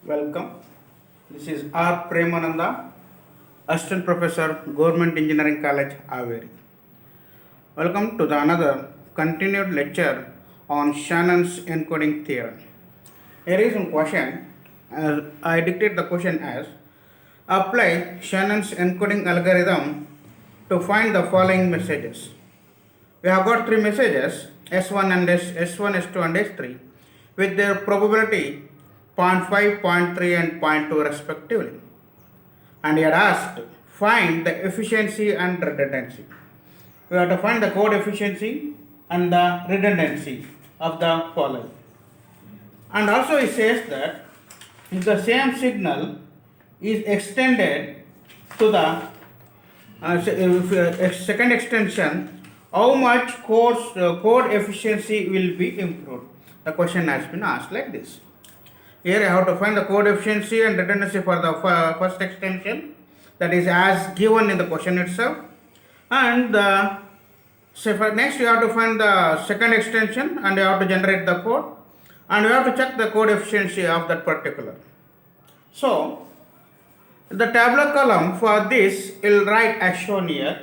Welcome. This is R. Premananda, Assistant Professor, Government Engineering College, Haveri. Welcome to the another continued lecture on Shannon's encoding theorem. Here is one question. I dictate the question as: apply Shannon's encoding algorithm to find the following messages. We have got three messages S1 and S1, S2 and S3 with their probability 0.5, 0.3 and 0.2 respectively. And he had asked find the efficiency and redundancy. We have to find the code efficiency and the redundancy of the following. And also he says that if the same signal is extended to the second extension, how much code efficiency will be improved? The question has been asked like this. Here I have to find the code efficiency and redundancy for the first extension, that is as given in the question itself. And next you have to find the second extension and you have to generate the code and you have to check the code efficiency of that particular. So the tabular column for this will write as shown here.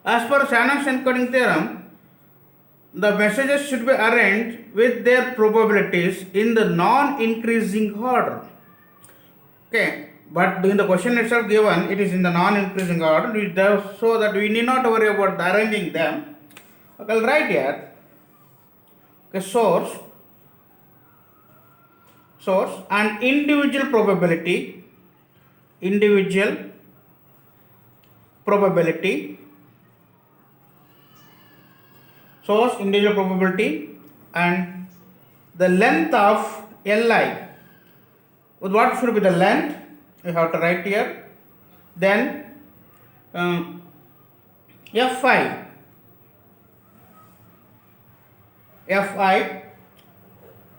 As per Shannon's encoding theorem, the messages should be arranged with their probabilities in the non-increasing order. Okay, but in the question itself given, it is in the non-increasing order, so that we need not worry about arranging them. Okay, I'll write here. Okay, source and individual probability source, individual probability, and the length of Li. What should be the length? We have to write here. Then Fi.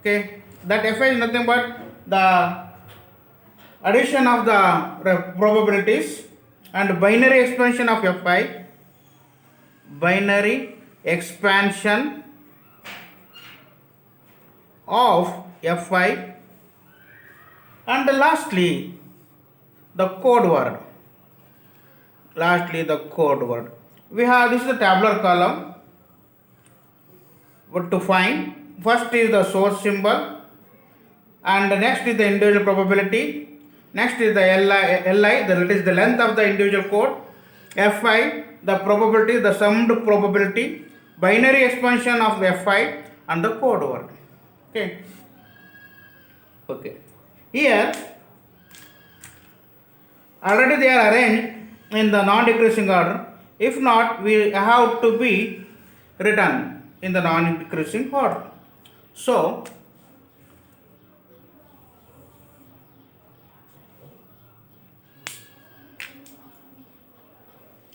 Okay, that Fi is nothing but the addition of the probabilities and binary expansion of Fi. Binary expansion of Fi, and lastly the code word. We have this is the tabular column. What to find? First is the source symbol, and the next is the individual probability. Next is the Li, that is the length of the individual code. Fi, the probability, the summed probability, binary expansion of Fi, and the code word. Okay. Here already they are arranged in the non-decreasing order. If not, we have to be written in the non-decreasing order. So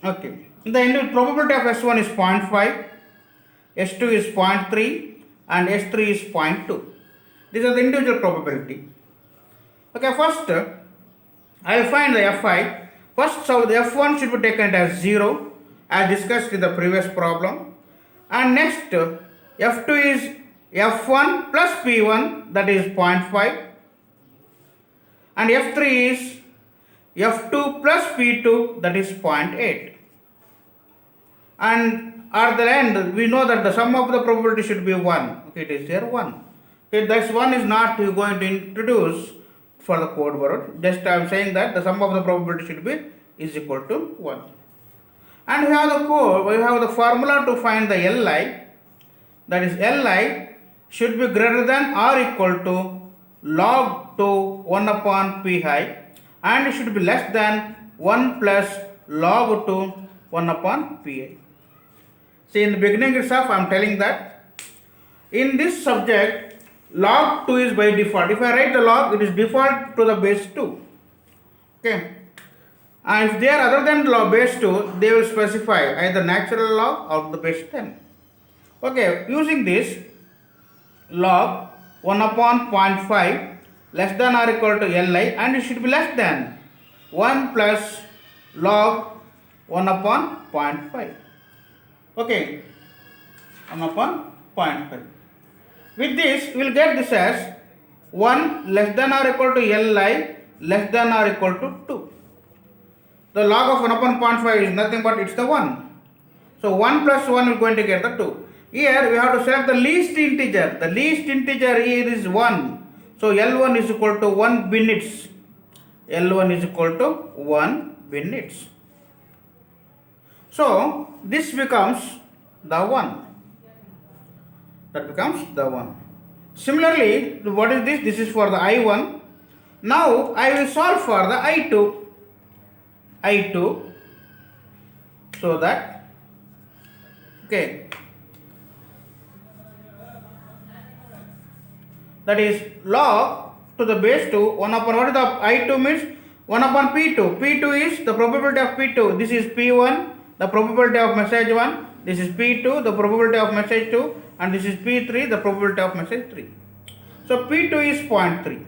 okay, the probability of S1 is 0.5, S2 is 0.3 and S3 is 0.2. These are the individual probability. Okay, first I will find the Fi. First, so the F1 should be taken as 0 as discussed in the previous problem. And next F2 is F1 plus P1, that is 0.5. And F3 is F2 plus P2, that is 0.8. And at the end, we know that the sum of the probability should be 1. Okay, it is here 1. Okay, this 1 is not going to introduce for the code word. Just I am saying that the sum of the probability should be is equal to 1. And we have the code, we have the formula to find the Li. That is Li should be greater than or equal to log to 1 upon Pi, and it should be less than 1 plus log to 1 upon Pi. See, in the beginning itself I am telling that in this subject log 2 is by default. If I write the log, it is default to the base 2. Okay. And if they are other than base 2, they will specify either natural log or the base 10. Okay, using this log 1 upon 0.5 less than or equal to Li, and it should be less than 1 plus log 1 upon 0.5. Okay, 1 upon 0.5. With this, we will get this as 1 less than or equal to Li less than or equal to 2. The log of 1 upon 0.5 is nothing but it's the 1. So 1 plus 1 is going to get the 2. Here we have to select the least integer. The least integer here is 1. So L1 is equal to 1 minutes. L1 is equal to 1 minutes. So this becomes the 1. That becomes the 1. Similarly, what is this? This is for the I1. Now I will solve for the I2. I2. So that, okay, that is log to the base 2 1 upon, what is the I2 means? 1 upon P2. P2 is the probability of P2. This is P1, the probability of message 1. This is P2, the probability of message 2. And this is P3, the probability of message 3. So P2 is 0.3.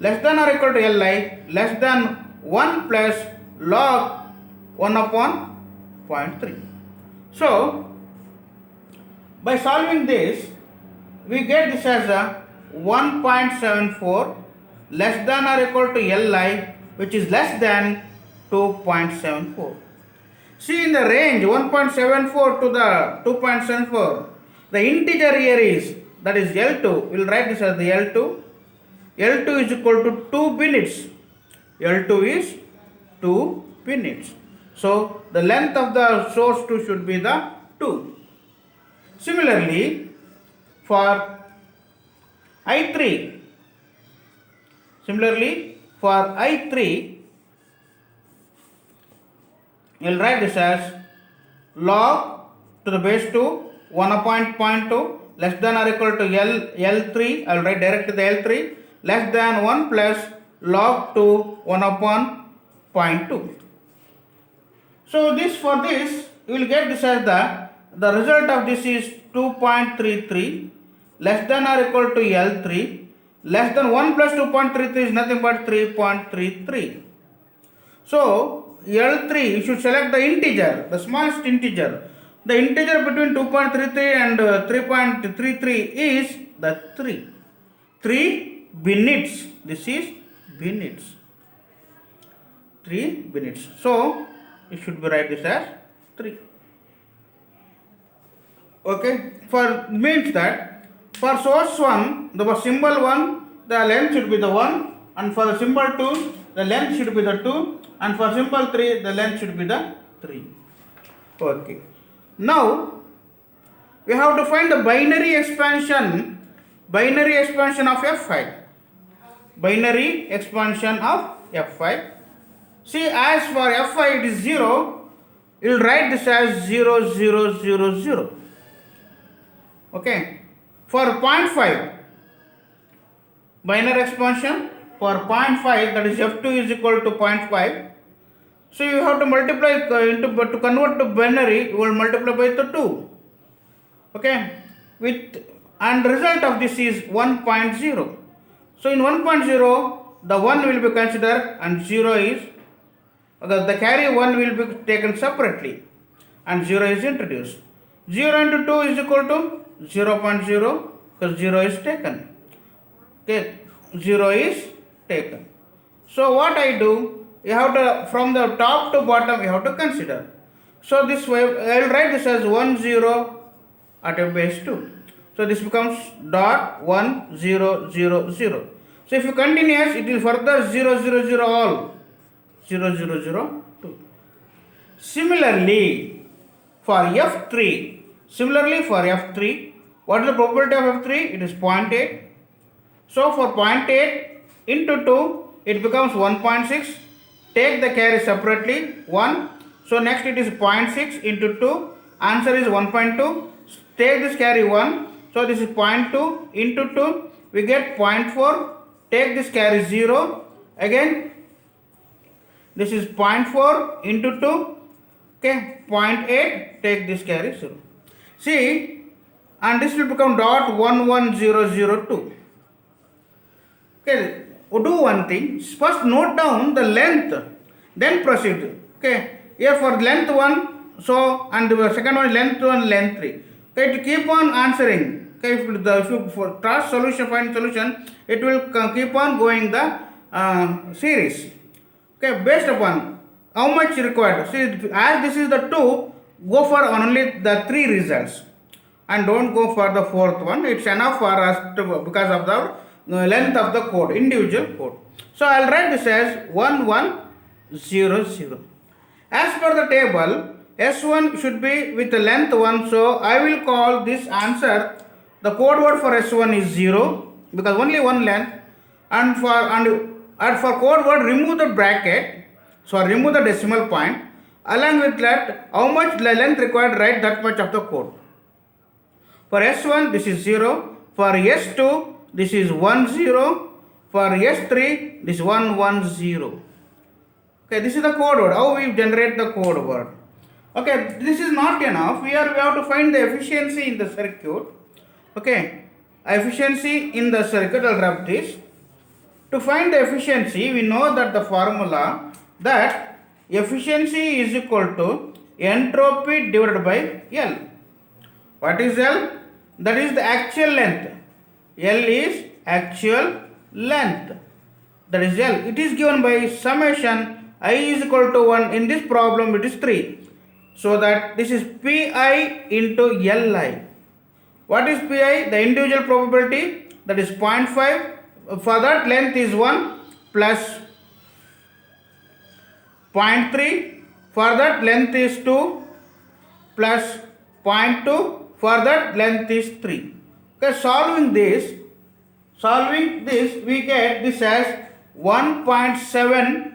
Less than or equal to Li less than 1 plus log 1 upon 0.3. So by solving this, we get this as a 1.74 less than or equal to Li, which is less than 2.74. See, in the range 1.74 to the 2.74, the integer here is, that is L2. We will write this as the L2. L2 is equal to 2 minutes. L2 is 2 minutes. So the length of the source 2 should be the 2. Similarly, for I3, you will write this as log to the base 2 1 upon 0.2 less than or equal to L3. I will write directly the L3 less than 1 plus log 2 1 upon 0.2. So this, for this you will get this as the result of this is 2.33 less than or equal to L3 less than 1 plus 2.33 is nothing but 3.33. So L3, you should select the integer, the smallest integer. The integer between 2.33 and 3.33 is the 3. 3 minutes. This is minutes. 3 minutes. So you should be write this as 3. Okay. For means that for source 1, the symbol 1, the length should be the 1, and for the symbol 2, the length should be the 2, and for symbol 3, the length should be the 3. Okay. Now we have to find the binary expansion of F5. Binary expansion of F5. See, as for F5 it is 0, you will write this as 0, 0, 0, 0. Okay. For 0.5, binary expansion for 0.5, that is F2 is equal to 0.5. So you have to multiply to convert to binary, you will multiply by the 2. Okay. And result of this is 1.0. So in 1.0, the 1 will be considered and 0 is, the carry 1 will be taken separately and 0 is introduced. 0 into 2 is equal to 0.0 because 0 is taken. Okay, 0 is taken. So what I do, you have to, from the top to bottom, you have to consider. So this way, I will write this as 1, 0 at a base 2. So this becomes dot 1, 0, 0, 0. So if you continuous, it will further 0, 0, 0 all. 0, 0, 0, 2. Similarly, for F3, what is the probability of F3? It is 0.8. So for 0.8 into 2, it becomes 1.6. Take the carry separately, 1. So next it is 0.6 into 2. Answer is 1.2. Take this carry 1. So this is 0.2 into 2. We get 0.4. Take this carry 0. Again, this is 0.4 into 2. Okay, 0.8. Take this carry 0. See, and this will become dot 11002. Okay, do one thing. First note down the length, then proceed. Okay, here for length 1, so, and the second one is length 2 and length 3. Okay, to keep on answering. Okay, if you trust solution, find solution, it will keep on going the series. Okay, based upon how much required. See, as this is the 2, go for only the 3 results and don't go for the 4th one. It's enough for us to, because of the length of the code, individual code. So I'll write this as 1100. As per the table, S1 should be with the length 1, so I will call this answer, the code word for S1 is 0 because only one length, and for code word remove the bracket, so remove the decimal point. Along with that, how much length required, write that much of the code. For S1 this is 0, for S2 this is 10, for S3 this is 110. Okay, this is the code word, how we generate the code word. Okay, this is not enough, we have to find the efficiency in the circuit. Okay, efficiency in the circuit, I'll rub this. To find the efficiency, we know that the formula that efficiency is equal to entropy divided by L. What is L? That is the actual length. L is actual length. That is L. It is given by summation I is equal to 1. In this problem it is 3. So that this is Pi into Li. What is Pi? The individual probability, that is 0.5. For that length is 1 plus 0.3. For that length is 2 plus 0.2. For that length is 3. Okay, solving this, we get this as 1.7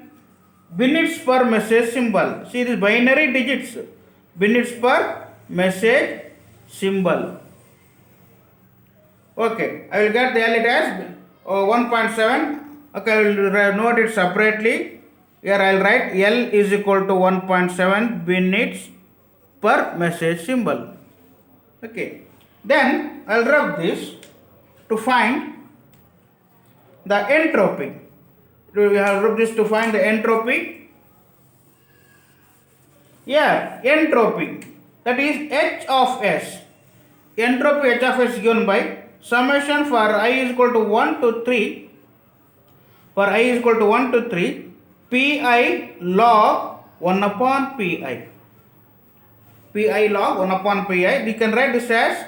minutes per message symbol. See this binary digits, minutes per message symbol. Okay, I will get the L it as 1.7. Okay, I will note it separately. Here I will write L is equal to 1.7 minutes per message symbol. Okay, then I will rub this to find the entropy. We have rubbed this to find the entropy. Yeah, entropy, that is H of S. Entropy H of S is given by summation for I is equal to 1 to 3. For I is equal to 1 to 3, Pi log 1 upon Pi. Pi log 1 upon Pi. We can write this as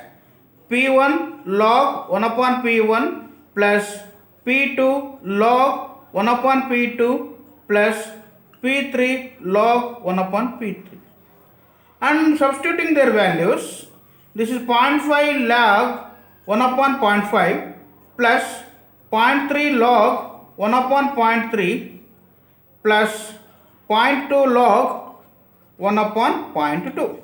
P1 log 1 upon P1 plus P2 log 1 upon P2 plus P3 log 1 upon P3. And substituting their values, this is 0.5 log 1 upon 0.5 plus 0.3 log 1 upon 0.3 plus 0.2 log 1 upon 0.2.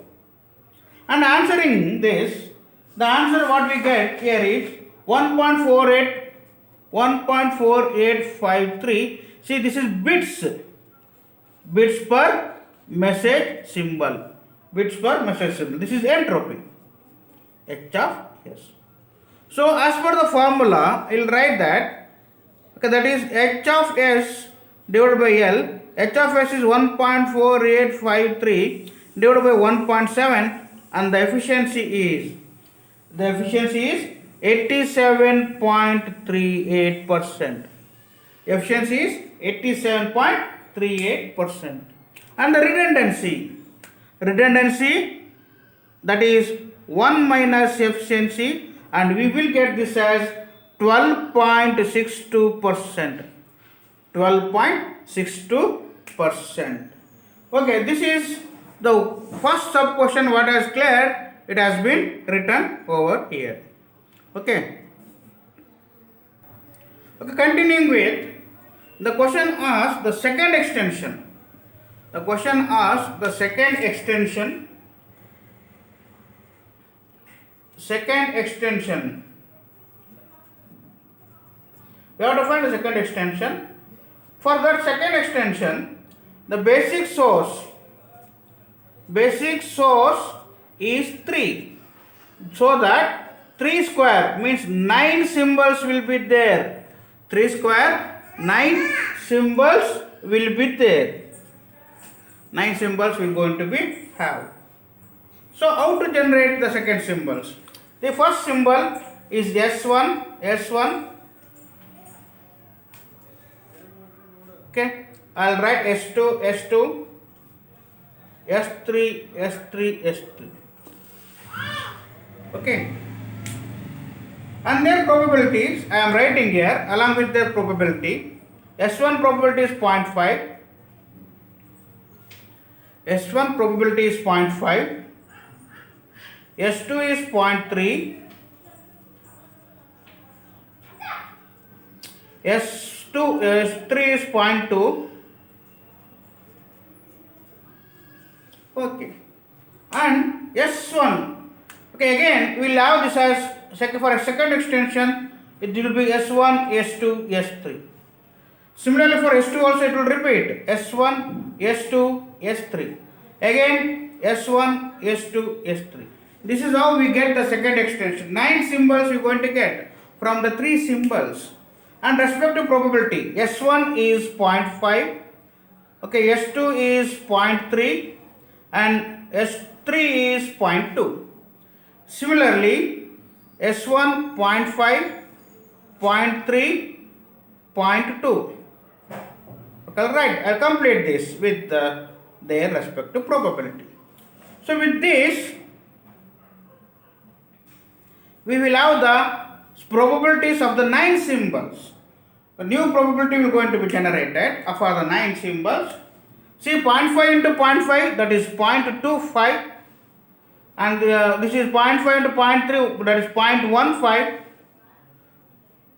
And answering this, the answer what we get here is 1.4853. See, this is bits per message symbol. Bits per message symbol. This is entropy, H of S. So as per the formula, I will write that, okay, that is H of S divided by L. H of S is 1.4853 divided by 1.7, and the efficiency is 87.38%. Efficiency is 87.38%. And the redundancy, that is 1 minus efficiency, and we will get this as 12.62%. 12.62%. Okay, this is the first sub question what has cleared. It has been written over here. Okay. Okay, continuing with the question asks the second extension. The question asks the second extension. We have to find the second extension. For that second extension, the basic source is 3. So that 3 square means 9 symbols will be there. 3 square, 9 symbols will be there. 9 symbols will going to be have. So how to generate the second symbols? The first symbol is S1. Okay, I'll write S2, S3. Okay, and their probabilities I am writing here along with their probability. S1 probability is 0.5. S1 probability is 0.5. S2 is 0.3. S3 is 0.2. Okay, and S1. Okay, again we will have this as for a second extension. It will be S1, S2, S3. Similarly for S2 also it will repeat S1, S2, S3. Again S1, S2, S3. This is how we get the second extension. 9 symbols we are going to get from the 3 symbols. And respective probability, S1 is 0.5, okay, S2 is 0.3 and S3 is 0.2. Similarly, S1 0.5, 0.3, 0.2. Okay, alright, I'll complete this with their respective probability. So with this, we will have the probabilities of the 9 symbols. A new probability will going to be generated for the 9 symbols. See, 0.5 into 0.5, that is 0.25, and this is 0.5 into 0.3, that is 0.15.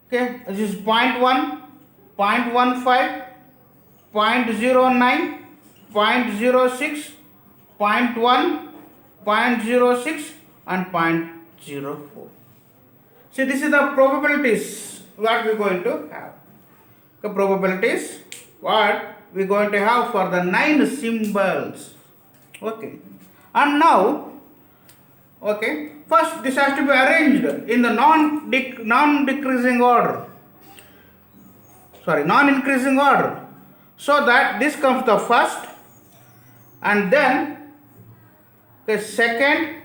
Okay, this is 0.1, 0.15, 0.09, 0.06, 0.1, 0.06 and 0.04. See, this is the probabilities what we are going to have. The probabilities what we are going to have for the 9 symbols. Okay, and now, okay, first this has to be arranged in the non-increasing order, so that this comes the first, and then the second,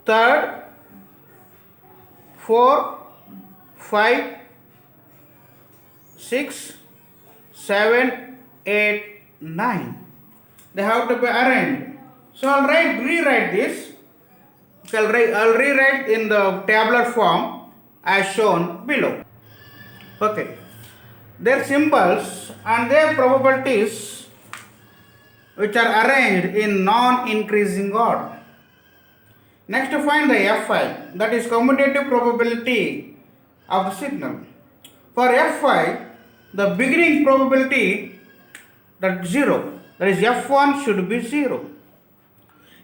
third, 4, 5, 6, 7, 8, 9. They have to be arranged. So I'll rewrite this. I'll rewrite in the tabular form as shown below. Okay, their symbols and their probabilities which are arranged in non-increasing order. Next, to find the Fi, that is commutative probability of the signal. For Fi, the beginning probability, that 0, that is F1 should be 0.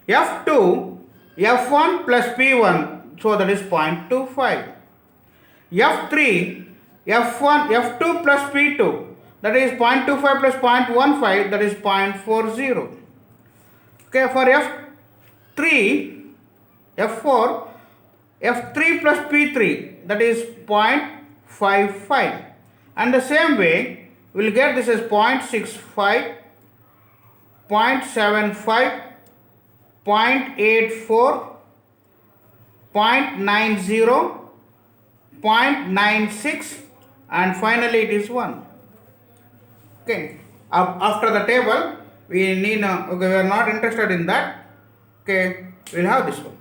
F2, F1 plus P1, so that is 0.25. F3, F2 plus P2, that is 0.25 plus 0.15, that is 0.40. Okay, for F4, F3 plus P3, that is 0.55. And the same way, we will get this as 0.65, 0.75, 0.84, 0.90, 0.96, and finally it is 1. Okay, after the table, we need, okay, we are not interested in that. Okay, we will have this one.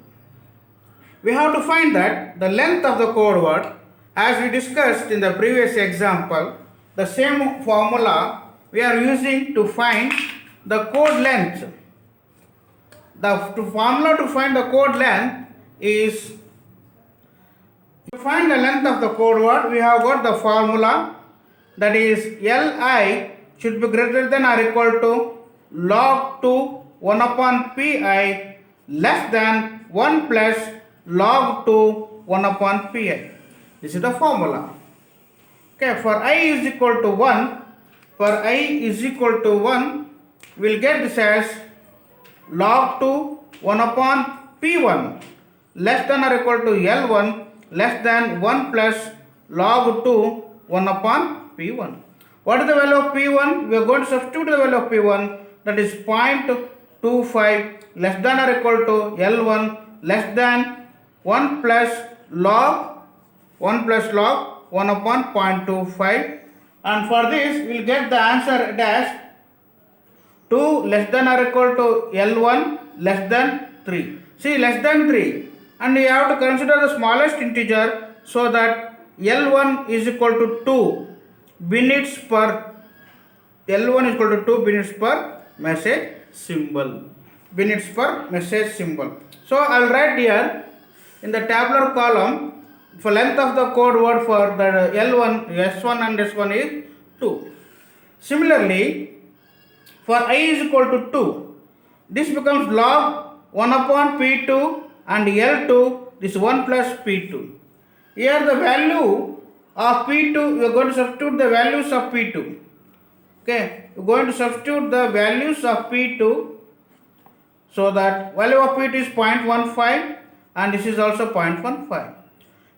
We have to find that the length of the code word, as we discussed in the previous example, the same formula we are using to find the code length. The formula to find the code length is, to find the length of the code word, we have got the formula, that is Li should be greater than or equal to log 2 1 upon Pi less than 1 plus log 2 1 upon Pi. This is the formula. Okay, for I is equal to 1, we will get this as log 2 1 upon P1 less than or equal to L1 less than 1 plus log 2 1 upon P1. What is the value of P1? We are going to substitute the value of P1, that is 0.25 less than or equal to L1 less than 1 plus log 1 upon 0.25, and for this we will get the answer as 2 less than or equal to L1 less than 3. See, less than 3, and you have to consider the smallest integer, so that L1 is equal to 2 minutes per L1 is equal to 2 minutes per message symbol. Minutes per message symbol. So I'll write here in the tabular column for length of the code word for the L1, S1 and S1 is 2. Similarly, for I is equal to 2, this becomes log 1 upon P2 and L2, this 1 plus P2. Here the value of P2, you are going to substitute the values of P2. Okay, you are going to substitute the values of P2, so that value of P2 is 0.15 and this is also 0.15.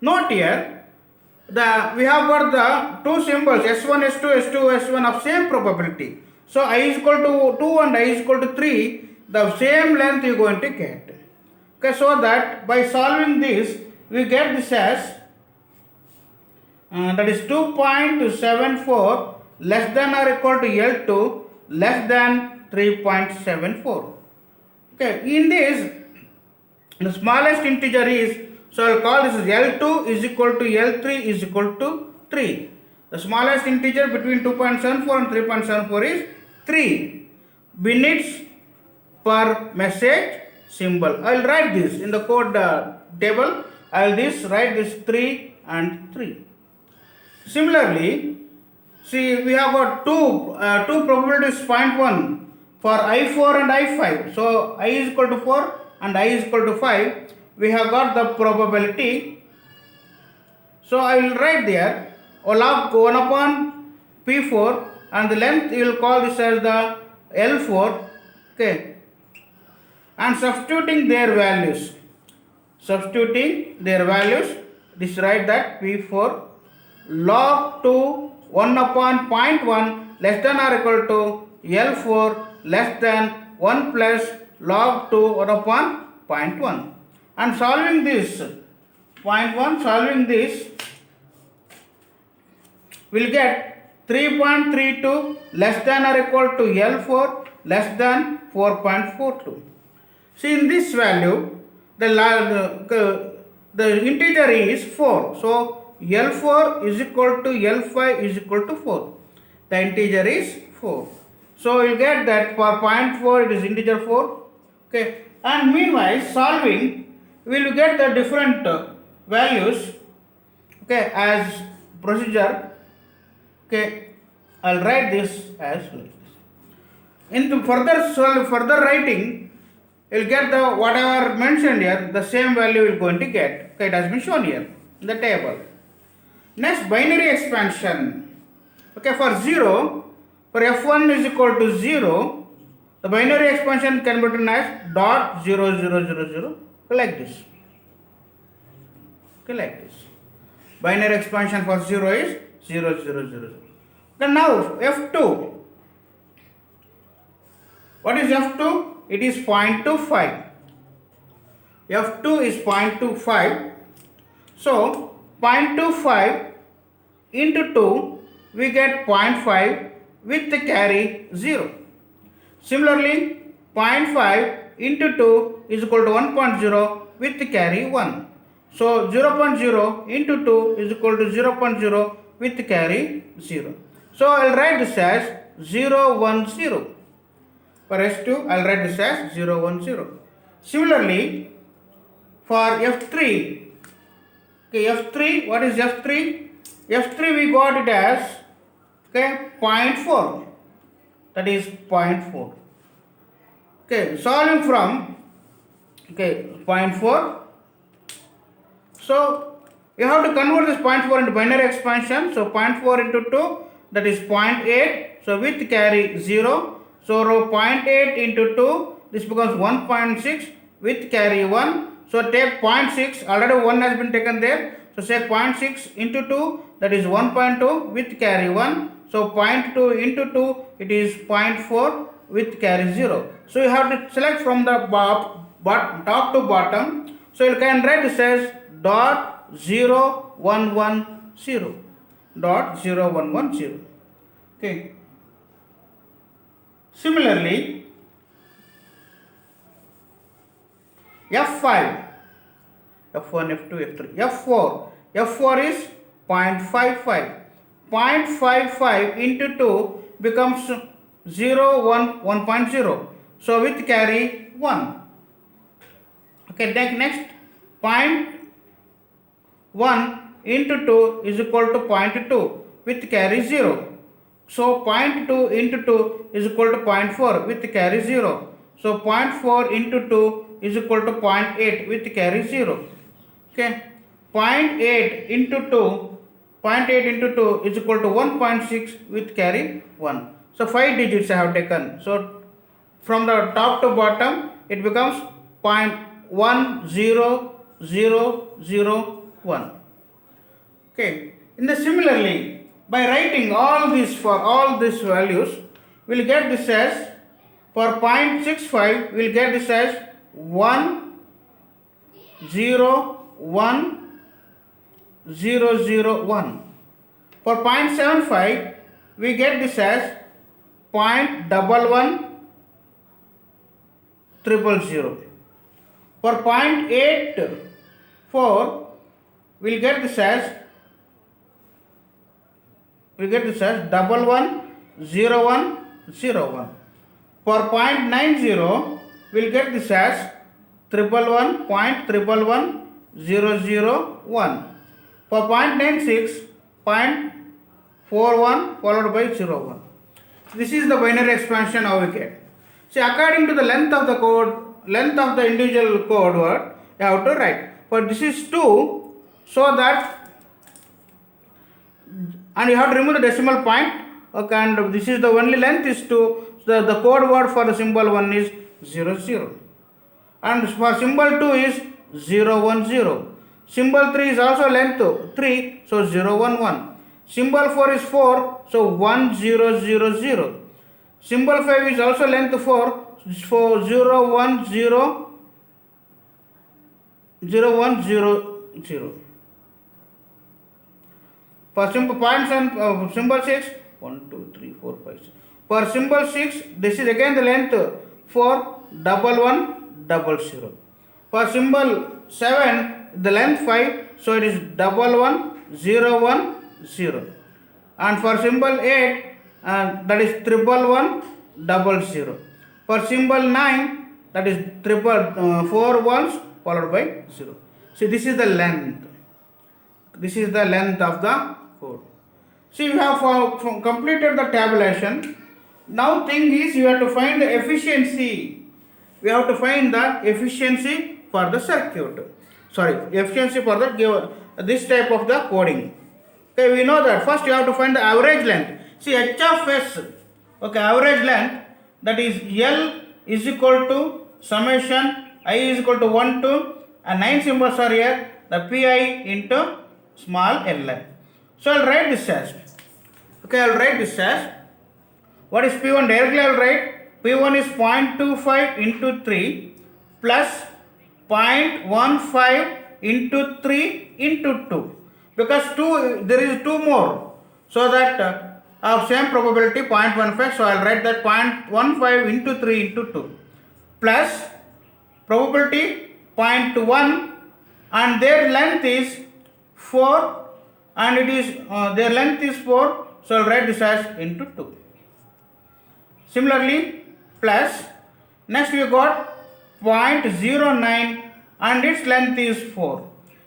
Note here, we have got the two symbols S1, S2, S2, S1 of same probability. So I is equal to 2 and I is equal to 3, the same length you are going to get. Okay, so that by solving this, we get this as that is 2.74 less than or equal to L2 less than 3.74. Okay, in this, the smallest integer is, so I will call this as L2 is equal to L3 is equal to 3. The smallest integer between 2.74 and 3.74 is 3 minutes per message symbol. I will write this in the code table. I will write this 3 and 3. Similarly, see, we have got two probabilities 0.1 for I4 and I5. So I is equal to 4 and I is equal to 5. We have got the probability. So I will write there log 1 upon P4 and the length you will call this as the L4. Okay, and substituting their values. This write that P4 log 2 1 upon 0.1 less than or equal to L4 less than 1 plus log 2 1 upon 0.1. And solving this 0.1, we'll get 3.32 less than or equal to L4 less than 4.42. See, in this value, the integer is 4. So L4 is equal to L5 is equal to 4. The integer is 4. So you get that for 0.4 it is integer 4. Okay, and meanwhile solving, we will get the different values. Okay, as procedure. Okay, I'll write this as like this. Into further writing, you'll get the whatever mentioned here, the same value you're going to get. Okay, it has been shown here in the table. Next, binary expansion. Okay, for 0, for F1 is equal to 0, the binary expansion can be written as dot 0 0 0 0, like this. Okay, like this. Binary expansion for 0 is 0 0 0 0. Then now F2. What is F2? It is 0.25. F2 is 0.25. So 0.25 into 2, we get 0.5 with the carry 0. Similarly, 0.5 into 2 is equal to 1.0 with the carry 1. So 0.0 into 2 is equal to 0.0 with the carry 0. So I will write this as 0 1 0. For S2, I will write this as 0 1 0. Similarly, for F3, okay, F3, what is F3? F3 we got it as, okay, 0.4. That is 0.4. Okay, solving from, okay, 0.4. So you have to convert this 0.4 into binary expansion. So 0.4 into 2, that is 0.8. So with carry 0. So 0.8 into 2, this becomes 1.6 with carry 1. So take 0.6, already 1 has been taken there. So say 0.6 into 2, that is 1.2 with carry 1. So 0.2 into 2, it is 0.4 with carry 0. So you have to select from the top to bottom. So you can write this as dot 0 1 1 0, dot 0 1 1 0. Okay. Similarly, F5, F1, F2, F3, F4. F4 is 0.55. 0.55 into 2 becomes 0 1 1.0. So with carry 1. Okay, next 0.1 into 2 is equal to 0.2 with carry 0. So 0.2 into 2 is equal to 0.4 with carry 0. So 0.4 into 2 is equal to 0.8 with carry 0. Okay, 0.8 into 2, 0.8 into 2 is equal to 1.6 with carry 1. So 5 digits I have taken. So from the top to bottom it becomes 0.10001. Okay, in the similarly, by writing all these for all these values, we'll get this as, for 0.65 we'll get this as 101,001. For 0.75 we get this as 0.111,000. For 0.84 we'll get this as 110101. For 0.90 we'll get this as 111.111,001. For 0.96, 0.41 followed by 01. This is the binary expansion how we get. See, according to the length of the code, length of the individual code word, you have to write. But this is 2, so that, and you have to remove the decimal point. Okay, and this is the only length is 2. So the code word for the symbol 1 is 00. And for symbol 2 is 010. Symbol 3 is also length 3, so 011. Symbol 4 is 4, so 1000. Symbol 5 is also length 4, for 010. For symbol 6, 1 2 3 4 5 6. For symbol 6, this is again the length 4, 1100. For symbol 7, the length 5, so it is 11010. And for symbol 8, that is 111100. For symbol 9, that is 4 ones followed by 0. See, this is the length. This is the length of the code. See, we have completed the tabulation. Now thing is, you have to find the efficiency. We have to find the efficiency for the circuit. Efficiency for the this type of the coding. Okay, we know that first you have to find the average length. See, h of s, okay, average length, that is L is equal to summation I is equal to 1 to, and 9 symbols are here, the pi into small li. So I'll write this as, what is P1? Directly I'll write P1 is 0.25 into 3 plus 0.15 into 3 into 2. Because there is 2 more. So that of same probability 0.15. So I'll write that 0.15 into 3 into 2. Plus probability 0.1, and their length is 4, and it is their length is 4. So I'll write this as into 2. Similarly, plus, next we got 0.09 and its length is 4.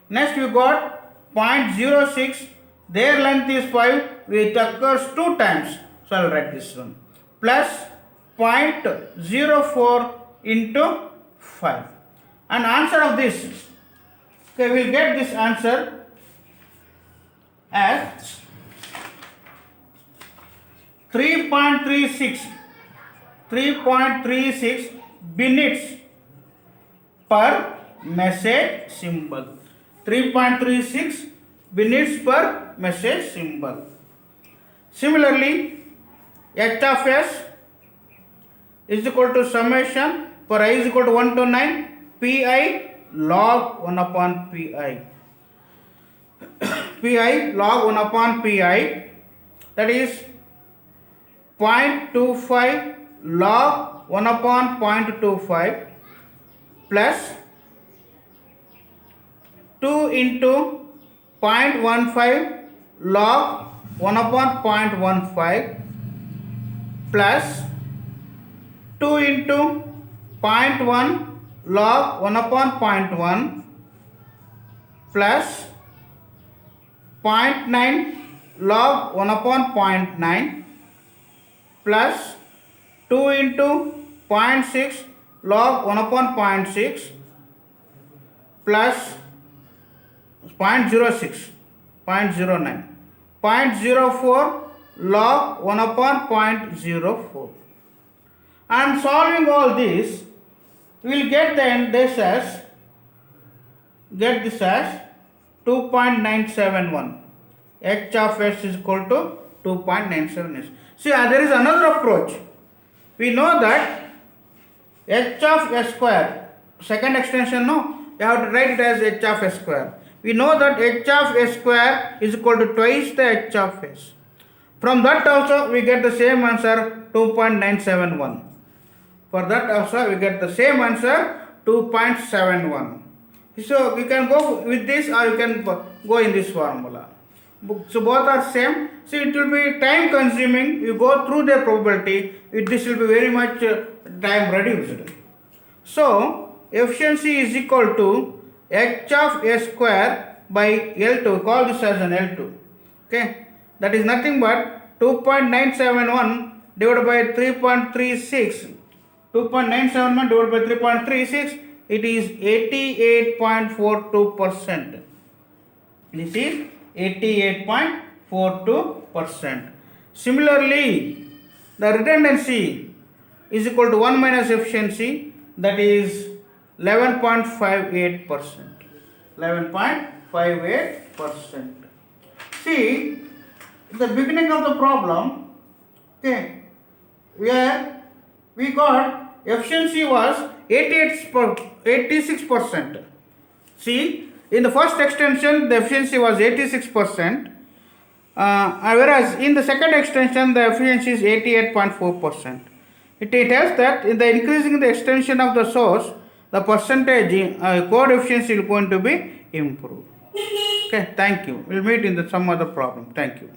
Next we got 0.06, their length is 5, which occurs 2 times. So I'll write this one. Plus 0.04 into 5. And answer of this, okay, we'll get this answer as 3.36 minutes per message symbol. 3.36 minutes per message symbol. Similarly, h of s is equal to summation for I is equal to 1 to 9 pi log 1 upon pi. Pi log 1 upon pi, that is 0.25 log 1 upon 0.25 plus 2 into 0.15 log 1 upon 0.15 plus 2 into 0.1 log 1 upon 0.1 plus 0.9 log 1 upon 0.9 plus 2 into 0.6 log 1 upon 0.6 plus 0.06, 0.09, 0.04 log 1 upon 0.04. I am solving all this. We will get this as 2.971. H of s is equal to 2.971. See, there is another approach. We know that h of s square, second extension, no, you have to write it as h of s square. We know that h of s square is equal to twice the h of s. From that also we get the same answer, 2.971. For that also we get the same answer, 2.71. So you can go with this or you can go in this formula. So both are same. So it will be time consuming. You go through the probability. This will be very much time reduced. So efficiency is equal to h of s square by L2. Call this as an L2. Okay. That is nothing but 2.971 divided by 3.36. 2.971 divided by 3.36. It is 88.42%. This is 88.42%. Similarly, the redundancy is equal to 1 minus efficiency, that is 11.58%. 11.58%. See, the beginning of the problem, okay, where we got efficiency was 86%. See, in the first extension, the efficiency was 86%, whereas in the second extension, the efficiency is 88.4%. It tells that in the increasing the extension of the source, the percentage code efficiency is going to be improved. Okay, thank you. We'll meet in some other problem. Thank you.